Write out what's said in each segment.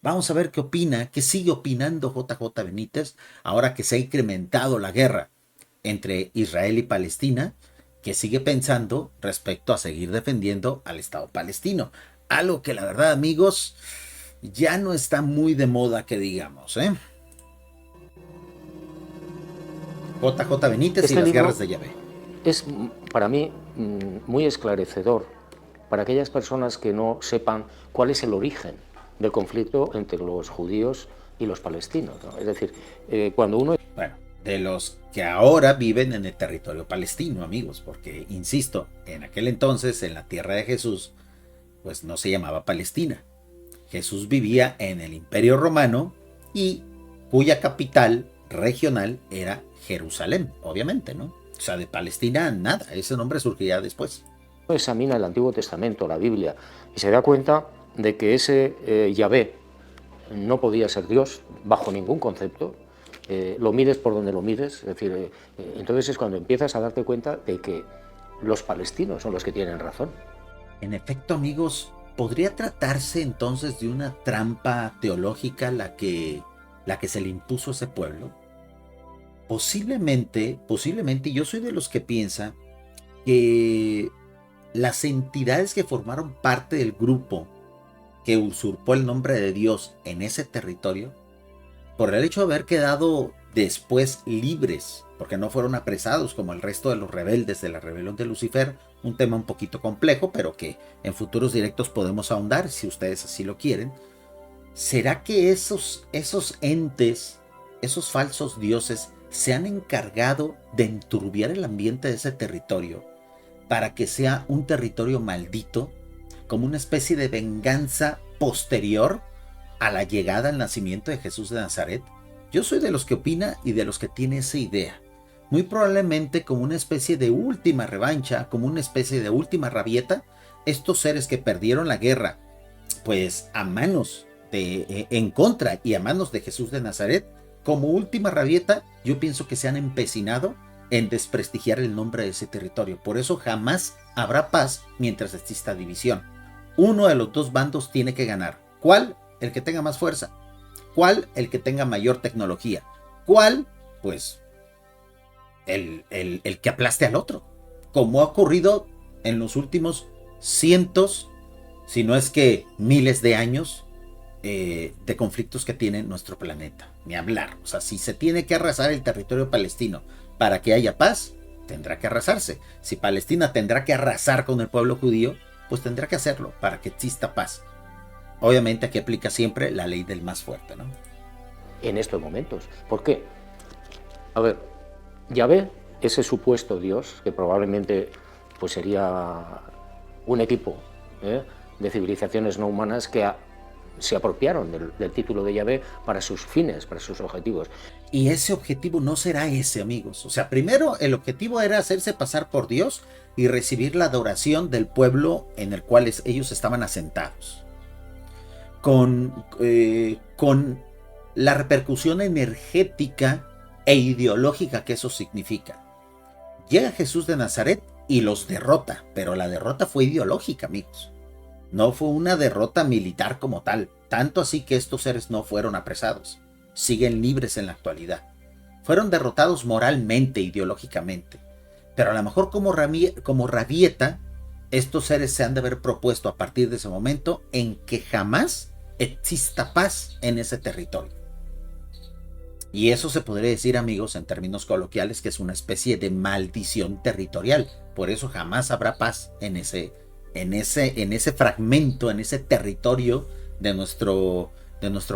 Vamos a ver qué opina, qué sigue opinando JJ Benítez ahora que se ha incrementado la guerra entre Israel y Palestina, que sigue pensando respecto a seguir defendiendo al Estado palestino. Algo que la verdad, amigos, ya no está muy de moda que digamos, ¿eh? JJ Benítez y Este las guerras libro de Yahvé. es para mí muy esclarecedor para aquellas personas que no sepan cuál es el origen del conflicto entre los judíos y los palestinos, ¿no? Es decir, cuando uno... Bueno, de los que ahora viven en el territorio palestino, amigos, porque, insisto, en aquel entonces, en la tierra de Jesús, pues no se llamaba Palestina. Jesús vivía en el Imperio Romano y cuya capital regional era Jerusalén, obviamente, ¿no? O sea, de Palestina nada, ese nombre surgiría después. examina el Antiguo Testamento, la Biblia, y se da cuenta de que ese Yahvé no podía ser Dios bajo ningún concepto, lo mires por donde lo mires, es decir, entonces es cuando empiezas a darte cuenta de que los palestinos son los que tienen razón. En efecto, amigos, ¿podría tratarse entonces de una trampa teológica la que se le impuso a ese pueblo? Posiblemente, yo soy de los que piensa que las entidades que formaron parte del grupo que usurpó el nombre de Dios en ese territorio, por el hecho de haber quedado después libres, porque no fueron apresados como el resto de los rebeldes de la rebelión de Lucifer, un tema un poquito complejo, pero que en futuros directos podemos ahondar si ustedes así lo quieren. ¿Será que esos entes, esos falsos dioses, se han encargado de enturbiar el ambiente de ese territorio para que sea un territorio maldito, como una especie de venganza posterior a la llegada al nacimiento de Jesús de Nazaret? Yo soy de los que opina y de los que tiene esa idea. Muy probablemente como una especie de última revancha, como una especie de última rabieta, estos seres que perdieron la guerra, pues a manos en contra y a manos de Jesús de Nazaret, como última rabieta, yo pienso que se han empecinado en desprestigiar el nombre de ese territorio. Por eso jamás habrá paz mientras exista división. Uno de los dos bandos tiene que ganar. ¿Cuál? El que tenga más fuerza. ¿Cuál? El que tenga mayor tecnología. ¿Cuál? Pues el que aplaste al otro. Como ha ocurrido en los últimos cientos, si no es que miles de años de conflictos que tiene nuestro planeta. Ni hablar. O sea, si se tiene que arrasar el territorio palestino para que haya paz, tendrá que arrasarse. Si Palestina tendrá que arrasar con el pueblo judío, pues tendrá que hacerlo para que exista paz. Obviamente aquí aplica siempre la ley del más fuerte, ¿no? En estos momentos. ¿Por qué? A ver, Yahvé, ese supuesto Dios, que probablemente pues sería un equipo de civilizaciones no humanas que se apropiaron del título de Yahvé para sus fines, para sus objetivos. Y ese objetivo no será ese, amigos. O sea, primero el objetivo era hacerse pasar por Dios y recibir la adoración del pueblo en el cual ellos estaban asentados. Con la repercusión energética e ideológica que eso significa. Llega Jesús de Nazaret y los derrota, pero la derrota fue ideológica, amigos. No fue una derrota militar como tal, tanto así que estos seres no fueron apresados. Siguen libres en la actualidad. Fueron derrotados moralmente, ideológicamente. Pero a lo mejor como rabieta, estos seres se han de haber propuesto a partir de ese momento en que jamás exista paz en ese territorio. Y eso se podría decir, amigos, en términos coloquiales, que es una especie de maldición territorial. Por eso jamás habrá paz en ese fragmento, en ese territorio de nuestro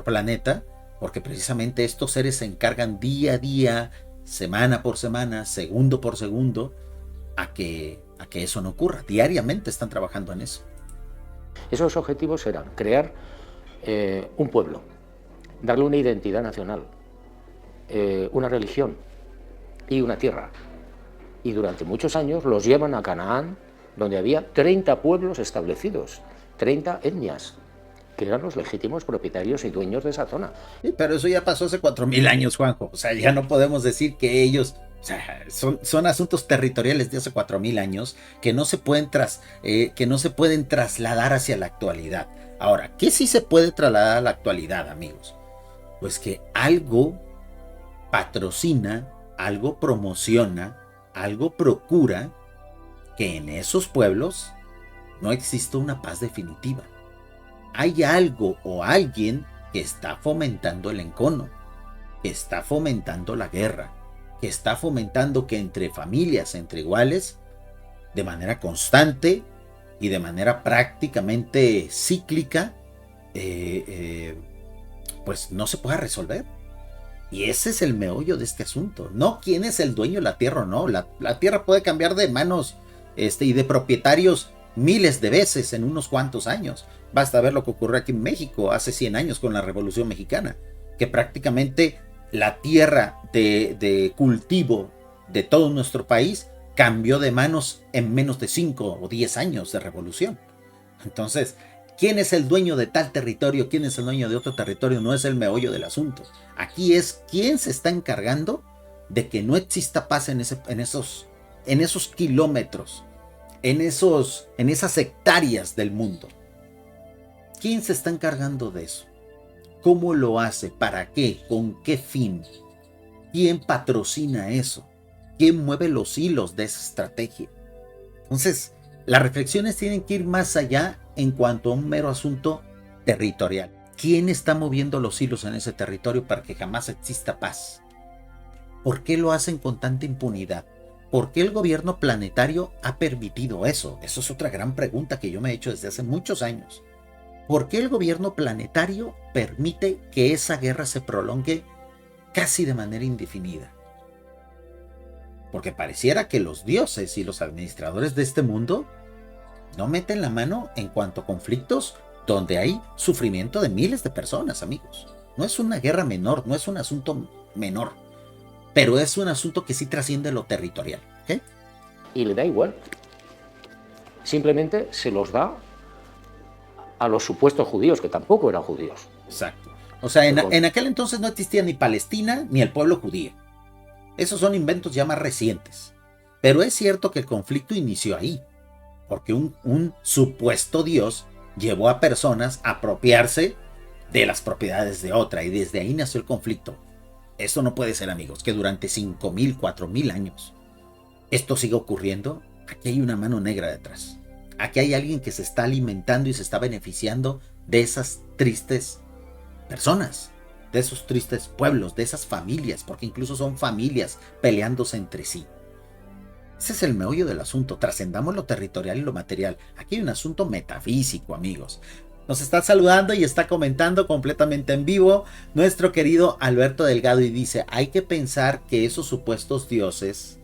planeta, porque precisamente estos seres se encargan día a día, semana por semana, segundo por segundo, a que eso no ocurra. Diariamente están trabajando en eso. Esos objetivos eran crear un pueblo, darle una identidad nacional, una religión y una tierra. Y durante muchos años los llevan a Canaán, donde había 30 pueblos establecidos, 30 etnias, que eran los legítimos propietarios y dueños de esa zona. Sí, pero eso ya pasó hace 4000 años, Juanjo. O sea, ya no podemos decir que ellos O sea, son asuntos territoriales de hace 4000 años que no se pueden trasladar hacia la actualidad. Ahora, ¿qué sí se puede trasladar a la actualidad, amigos? Pues que algo patrocina, algo promociona, algo procura que en esos pueblos no exista una paz definitiva. Hay algo o alguien que está fomentando el encono, que está fomentando la guerra, que está fomentando que entre familias, entre iguales, de manera constante y de manera prácticamente cíclica, pues no se pueda resolver. Y ese es el meollo de este asunto. No quién es el dueño de la tierra o no. La tierra puede cambiar de manos y de propietarios miles de veces en unos cuantos años. Basta ver lo que ocurrió aquí en México hace 100 años con la Revolución Mexicana, que prácticamente la tierra de cultivo de todo nuestro país cambió de manos en menos de 5 o 10 años de revolución. Entonces, ¿quién es el dueño de tal territorio? ¿Quién es el dueño de otro territorio? No es el meollo del asunto. Aquí es quién se está encargando de que no exista paz en esos kilómetros, en esas hectáreas del mundo. ¿Quién se está encargando de eso? ¿Cómo lo hace? ¿Para qué? ¿Con qué fin? ¿Quién patrocina eso? ¿Quién mueve los hilos de esa estrategia? Entonces, las reflexiones tienen que ir más allá en cuanto a un mero asunto territorial. ¿Quién está moviendo los hilos en ese territorio para que jamás exista paz? ¿Por qué lo hacen con tanta impunidad? ¿Por qué el gobierno planetario ha permitido eso? Eso es otra gran pregunta que yo me he hecho desde hace muchos años. ¿Por qué el gobierno planetario permite que esa guerra se prolongue casi de manera indefinida? Porque pareciera que los dioses y los administradores de este mundo no meten la mano en cuanto a conflictos donde hay sufrimiento de miles de personas, amigos. No es una guerra menor, no es un asunto menor, pero es un asunto que sí trasciende lo territorial. ¿Okay? Y le da igual. Simplemente se los da a los supuestos judíos, que tampoco eran judíos. Exacto. O sea, en aquel entonces no existía ni Palestina ni el pueblo judío. Esos son inventos ya más recientes. Pero es cierto que el conflicto inició ahí, porque un supuesto Dios llevó a personas a apropiarse de las propiedades de otra, y desde ahí nació el conflicto. Eso no puede ser, amigos, que durante 5000, 4000 años esto siga ocurriendo. Aquí hay una mano negra detrás. Aquí hay alguien que se está alimentando y se está beneficiando de esas tristes personas, de esos tristes pueblos, de esas familias, porque incluso son familias peleándose entre sí. Ese es el meollo del asunto. Trascendamos lo territorial y lo material. Aquí hay un asunto metafísico, amigos. Nos está saludando y está comentando completamente en vivo nuestro querido Alberto Delgado, y dice: hay que pensar que esos supuestos dioses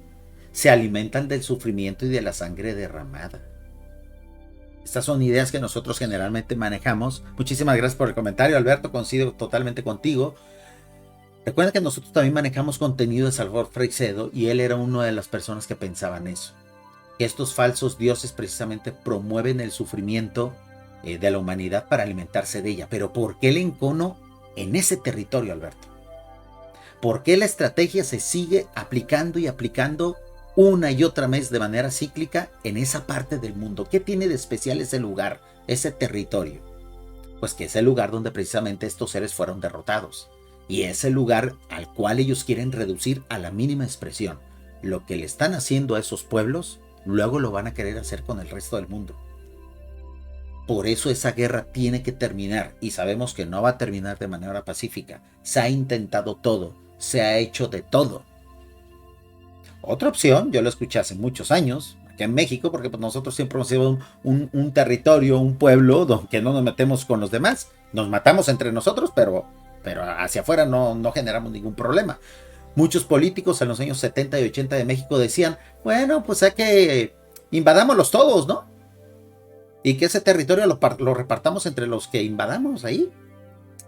se alimentan del sufrimiento y de la sangre derramada. Estas son ideas que nosotros generalmente manejamos. Muchísimas gracias por el comentario, Alberto. Coincido totalmente contigo. Recuerda que nosotros también manejamos contenido de Salvador Freixedo, y él era una de las personas que pensaban eso. Que estos falsos dioses precisamente promueven el sufrimiento de la humanidad para alimentarse de ella. Pero ¿por qué el encono en ese territorio, Alberto? ¿Por qué la estrategia se sigue aplicando y aplicando una y otra vez de manera cíclica en esa parte del mundo? ¿Qué tiene de especial ese lugar, ese territorio? Pues que es el lugar donde precisamente estos seres fueron derrotados, y es el lugar al cual ellos quieren reducir a la mínima expresión. Lo que le están haciendo a esos pueblos, luego lo van a querer hacer con el resto del mundo. Por eso esa guerra tiene que terminar, y sabemos que no va a terminar de manera pacífica. Se ha intentado todo, se ha hecho de todo. Otra opción, yo lo escuché hace muchos años, aquí en México, porque pues nosotros siempre hemos sido un territorio, un pueblo donde no nos metemos con los demás. Nos matamos entre nosotros, pero hacia afuera no generamos ningún problema. Muchos políticos en los años 70 y 80 de México decían: bueno, pues hay que invadámoslos todos, ¿no? Y que ese territorio lo repartamos entre los que invadamos ahí.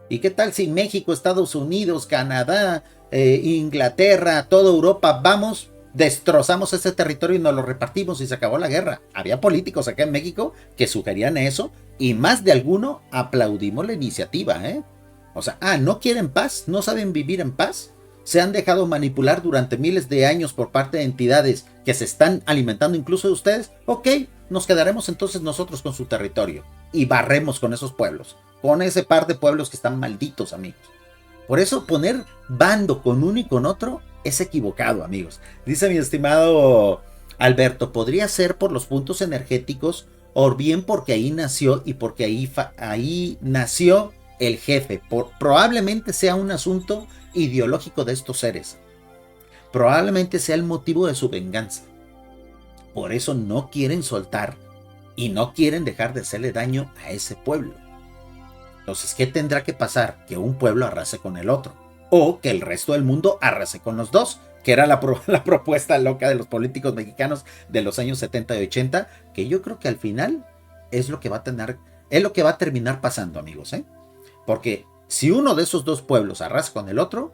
¿Y qué tal si México, Estados Unidos, Canadá, Inglaterra, toda Europa, vamos, destrozamos ese territorio y nos lo repartimos y se acabó la guerra? Había políticos acá en México que sugerían eso, y más de alguno aplaudimos la iniciativa, ¿eh? O sea, ¿no quieren paz? ¿No saben vivir en paz? se han dejado manipular durante miles de años por parte de entidades que se están alimentando incluso de ustedes, ok, nos quedaremos entonces nosotros con su territorio y barremos con esos pueblos, con ese par de pueblos que están malditos, amigos. Por eso poner bando con uno y con otro es equivocado, amigos. Dice mi estimado Alberto, podría ser por los puntos energéticos o bien porque ahí nació y porque ahí nació el jefe. Probablemente sea un asunto ideológico de estos seres. Probablemente sea el motivo de su venganza. Por eso no quieren soltar y no quieren dejar de hacerle daño a ese pueblo. Entonces, ¿qué tendrá que pasar? Que un pueblo arrase con el otro. O que el resto del mundo arrase con los dos. Que era la propuesta loca de los políticos mexicanos de los años 70 y 80. Que yo creo que al final es lo que va a terminar pasando, amigos. Porque si uno de esos dos pueblos arrasa con el otro,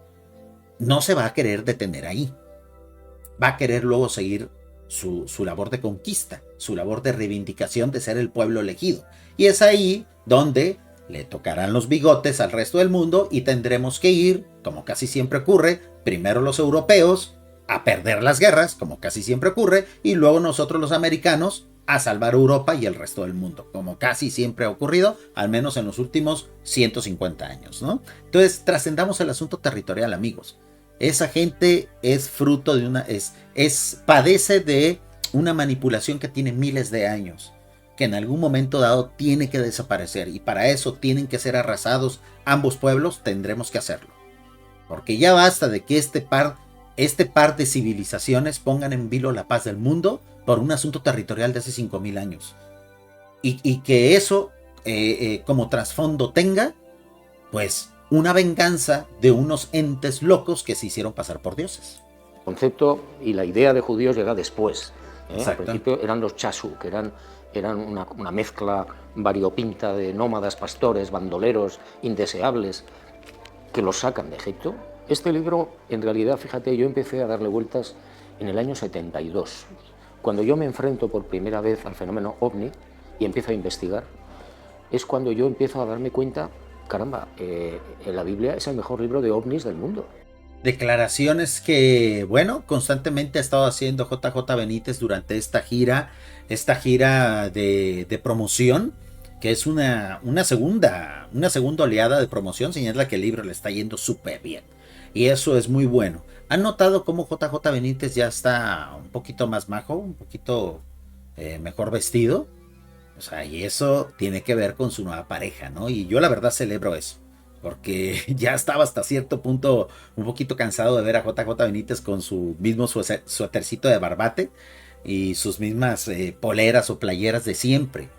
no se va a querer detener ahí. Va a querer luego seguir su labor de conquista, su labor de reivindicación de ser el pueblo elegido. Y es ahí donde le tocarán los bigotes al resto del mundo y tendremos que ir, como casi siempre ocurre, primero los europeos a perder las guerras, como casi siempre ocurre, y luego nosotros los americanos a salvar Europa y el resto del mundo, como casi siempre ha ocurrido, al menos en los últimos 150 años, ¿no? Entonces, trascendamos el asunto territorial, amigos. Esa gente es fruto de padece de una manipulación que tiene miles de años, que en algún momento dado tiene que desaparecer, y para eso tienen que ser arrasados ambos pueblos. Tendremos que hacerlo, porque ya basta de que este par de civilizaciones pongan en vilo la paz del mundo por un asunto territorial de hace 5,000 años, y que eso como trasfondo tenga pues una venganza de unos entes locos que se hicieron pasar por dioses. El concepto y la idea de judíos llega después. Al principio eran los chasú, que eran una mezcla variopinta de nómadas, pastores, bandoleros, indeseables, que los sacan de Egipto. Este libro, en realidad, fíjate, yo empecé a darle vueltas en el año 72, cuando yo me enfrento por primera vez al fenómeno ovni y empiezo a investigar. Es cuando yo empiezo a darme cuenta, caramba, la Biblia es el mejor libro de ovnis del mundo. Declaraciones que, bueno, constantemente ha estado haciendo JJ Benítez durante esta gira de promoción, que es una segunda oleada de promoción, señala que el libro le está yendo súper bien. Y eso es muy bueno. ¿Han notado cómo JJ Benítez ya está un poquito más majo, un poquito mejor vestido? O sea, y eso tiene que ver con su nueva pareja, ¿no? Y yo la verdad celebro eso, porque ya estaba hasta cierto punto un poquito cansado de ver a JJ Benítez con su mismo suétercito de barbate y sus mismas poleras o playeras de siempre.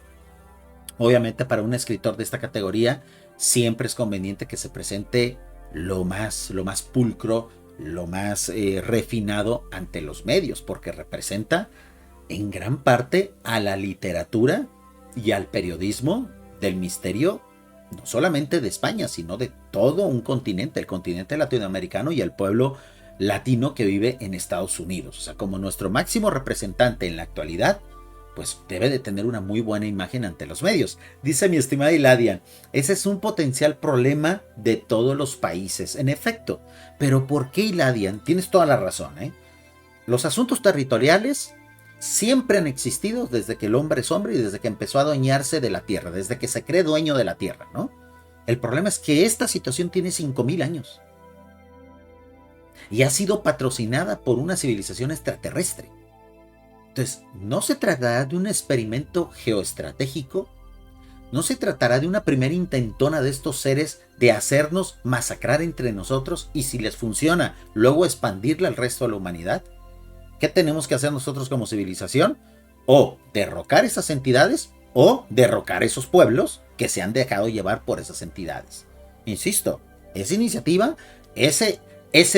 Obviamente para un escritor de esta categoría siempre es conveniente que se presente lo más pulcro, lo más refinado ante los medios, porque representa en gran parte a la literatura y al periodismo del misterio, no solamente de España, sino de todo un continente, el continente latinoamericano y el pueblo latino que vive en Estados Unidos. O sea, como nuestro máximo representante en la actualidad, pues debe de tener una muy buena imagen ante los medios. Dice mi estimada Hiladia, ese es un potencial problema de todos los países, en efecto. Pero ¿por qué, Hiladia? Tienes toda la razón, ¿eh? Los asuntos territoriales siempre han existido desde que el hombre es hombre y desde que empezó a adueñarse de la tierra, desde que se cree dueño de la tierra, ¿no? El problema es que esta situación tiene 5,000 años y ha sido patrocinada por una civilización extraterrestre. Entonces, no se tratará de un experimento geoestratégico, no se tratará de una primera intentona de estos seres de hacernos masacrar entre nosotros y, si les funciona, luego expandirla al resto de la humanidad. ¿Qué tenemos que hacer nosotros como civilización? O derrocar esas entidades o derrocar esos pueblos que se han dejado llevar por esas entidades. Insisto, esa iniciativa, ese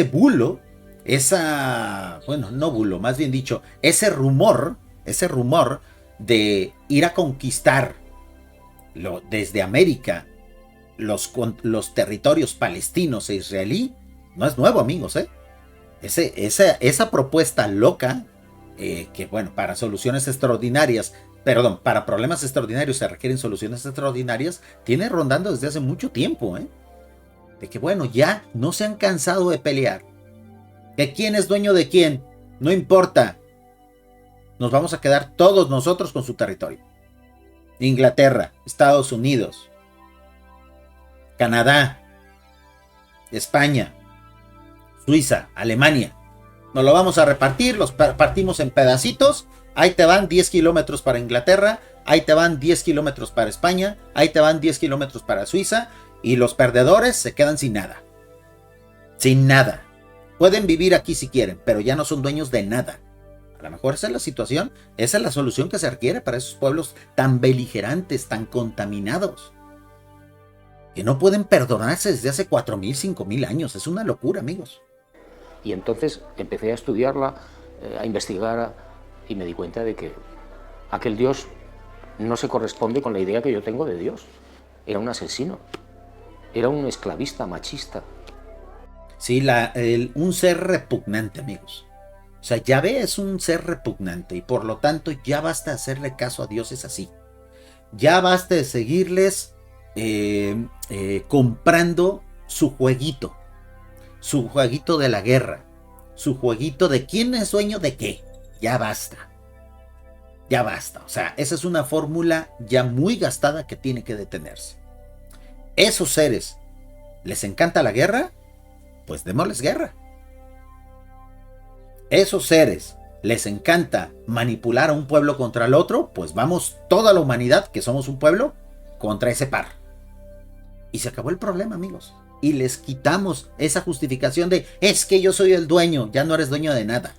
bulo, no bulo, más bien dicho, ese rumor de ir a conquistar desde América los territorios palestinos e israelí, no es nuevo, amigos, ¿eh? Esa propuesta loca, que bueno, para problemas extraordinarios se requieren soluciones extraordinarias, tiene rondando desde hace mucho tiempo, de que bueno, ya no se han cansado de pelear, ¿Que quién es dueño de quién? No importa. Nos vamos a quedar todos nosotros con su territorio. Inglaterra, Estados Unidos, Canadá, España, Suiza, Alemania. Nos lo vamos a repartir, los partimos en pedacitos. Ahí te van 10 kilómetros para Inglaterra, ahí te van 10 kilómetros para España, ahí te van 10 kilómetros para Suiza, y los perdedores se quedan sin nada. Sin nada. Pueden vivir aquí si quieren, pero ya no son dueños de nada. A lo mejor esa es la situación, esa es la solución que se requiere para esos pueblos tan beligerantes, tan contaminados, que no pueden perdonarse desde hace 4.000, 5.000 años. Es una locura, amigos. Y entonces empecé a estudiarla, a investigar, y me di cuenta de que aquel Dios no se corresponde con la idea que yo tengo de Dios. Era un asesino, era un esclavista, machista. Sí, un ser repugnante, amigos. O sea, Yahvé es un ser repugnante y por lo tanto ya basta de hacerle caso a dioses así. Ya basta de seguirles comprando su jueguito de la guerra, su jueguito de quién es dueño de qué. Ya basta. Ya basta. O sea, esa es una fórmula ya muy gastada que tiene que detenerse. Esos seres, ¿les encanta la guerra? Pues démosles guerra. Esos seres, ¿les encanta manipular a un pueblo contra el otro? Pues vamos toda la humanidad, que somos un pueblo, contra ese par. Y se acabó el problema, amigos. Y les quitamos esa justificación de, es que yo soy el dueño, ya no eres dueño de nada.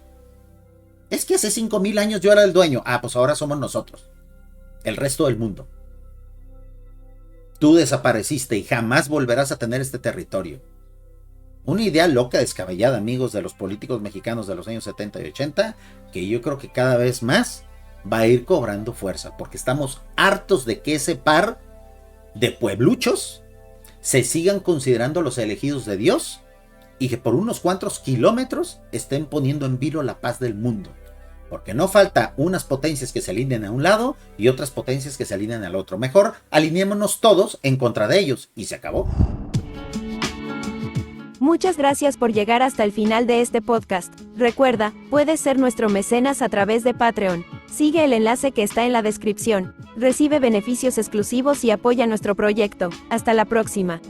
Es que hace 5.000 años yo era el dueño. Ah, pues ahora somos nosotros. El resto del mundo. Tú desapareciste y jamás volverás a tener este territorio. Una idea loca, descabellada, amigos, de los políticos mexicanos de los años 70 y 80, que yo creo que cada vez más va a ir cobrando fuerza, porque estamos hartos de que ese par de puebluchos se sigan considerando los elegidos de Dios y que por unos cuantos kilómetros estén poniendo en vilo la paz del mundo. Porque no falta unas potencias que se alineen a un lado y otras potencias que se alineen al otro. Mejor alineémonos todos en contra de ellos y se acabó. Muchas gracias por llegar hasta el final de este podcast. Recuerda, puedes ser nuestro mecenas a través de Patreon. Sigue el enlace que está en la descripción. Recibe beneficios exclusivos y apoya nuestro proyecto. Hasta la próxima.